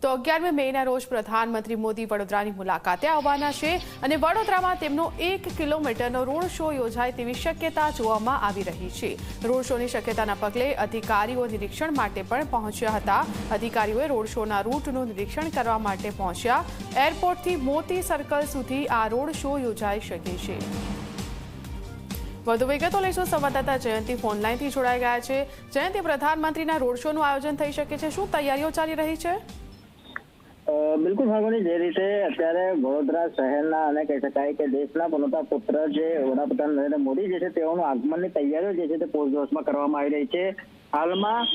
તો 11મી મેના રોજ પ્રધાનમંત્રી મોદી વડોદરાની મુલાકાતે આવવાના છે અને વડોદરામાં તેમનો 1 કિલોમીટરનો રોડ શો યોજાય તેવી શક્યતા જોવામાં આવી રહી છે। રોડ શોની શક્યતાના પગલે અધિકારીઓ નિરીક્ષણ માટે પણ પહોંચ્યા હતા। અધિકારીઓએ રોડ શોના રૂટનું નિરીક્ષણ કરવા માટે પહોંચ્યા। એરપોર્ટથી મોતી સર્કલ સુધી આ રોડ શો યોજાઈ શકે છે। વધુ વિગતો લઈશું સંવાદદાતા જયંતિ ફોનલાઈનથી જોડાઈ ગયા છે। જયંતિ, પ્રધાનમંત્રીના રોડ શોનું આયોજન થઈ શકે છે, શું તૈયારીઓ ચાલી રહી છે? બિલકુલ ભાગોની જે રીતે અત્યારે વડોદરા શહેરના અને કહી શકાય કે દેશના બનતા પુત્ર જે વડાપ્રધાન નરેન્દ્ર મોદી જે છે તેઓનું આગમનની તૈયારીઓ જે છે તે પૂરજોશમાં કરવામાં આવી રહી છે। હાલમાં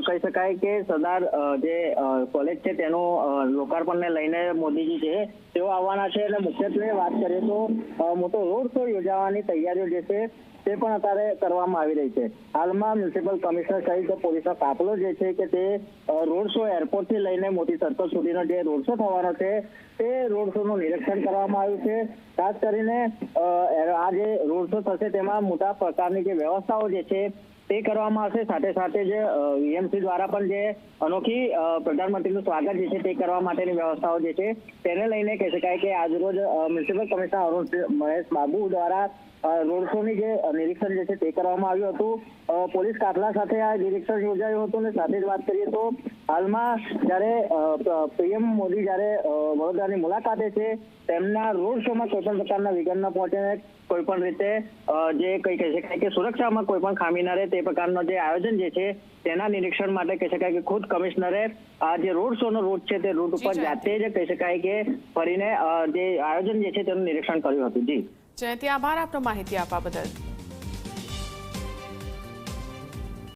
કહી શકાય કે સરદાર જે કોલેજ છે તેનું લોકાર્પણને લઈને મોદીજી છે તેઓ આવવાના છે અને મુખ્યત્વે વાત કરીએ તો મોટો રોડ શો યોજાવાની તૈયારીઓ જે છે તે પણ અત્યારે કરવામાં આવી રહી છે। હાલમાં મ્યુનિસિપલ કમિશનર સહિત પોલીસનો કાફલો જે છે કે તે રોડ શો એરપોર્ટથી લઈને મોટી સર્કલ સુધીનો જે રોડ શો થવાનો છે તે રોડ શોનું નિરીક્ષણ કરવામાં આવ્યું છે। ખાસ કરીને આ જે રોડ શો થશે તેમાં મોટા પ્રકારની જે વ્યવસ્થાઓ જે છે તે કરવામાં આવશે। સાથે સાથે જ વીએમસી દ્વારા પણ જે અનોખી પ્રધાનમંત્રીનું સ્વાગત જે છે તે કરવા માટેની વ્યવસ્થાઓ જે છે તેને લઈને કહી શકાય કે આજરોજ મ્યુનિસિપલ કમિશનર અરુણ મહેશ બાબુ દ્વારા રોડ શોની જે નિરીક્ષણ જે છે તે કરવામાં આવ્યું હતું। પોલીસ કાફલા સાથે આ નિરીક્ષણ યોજાયું હતું અને સાથે જ વાત કરીએ તો હાલમાં જ્યારે પીએમ મોદી જ્યારે વડોદરાની મુલાકાતે છે તેમના રોડ શોમાં કોઈ પણ પ્રકારના વિઘ્ન ન પહોંચે, કોઈ પણ રીતે જે કહી શકાય કે સુરક્ષામાં કોઈ પણ ખામી ન રહે તે પ્રકારનો જે આયોજન જે છે તેના નિરીક્ષણ માટે કહી શકાય કે ખુદ કમિશનરે આ જે રોડ શોનો રૂટ છે તે રૂટ ઉપર જાતે જ કહી શકાય કે ફરીને જે આયોજન જે છે તેનું નિરીક્ષણ કર્યું હતું। જી જયંતિ, આભાર આપનો માહિતી આપવા બદલ।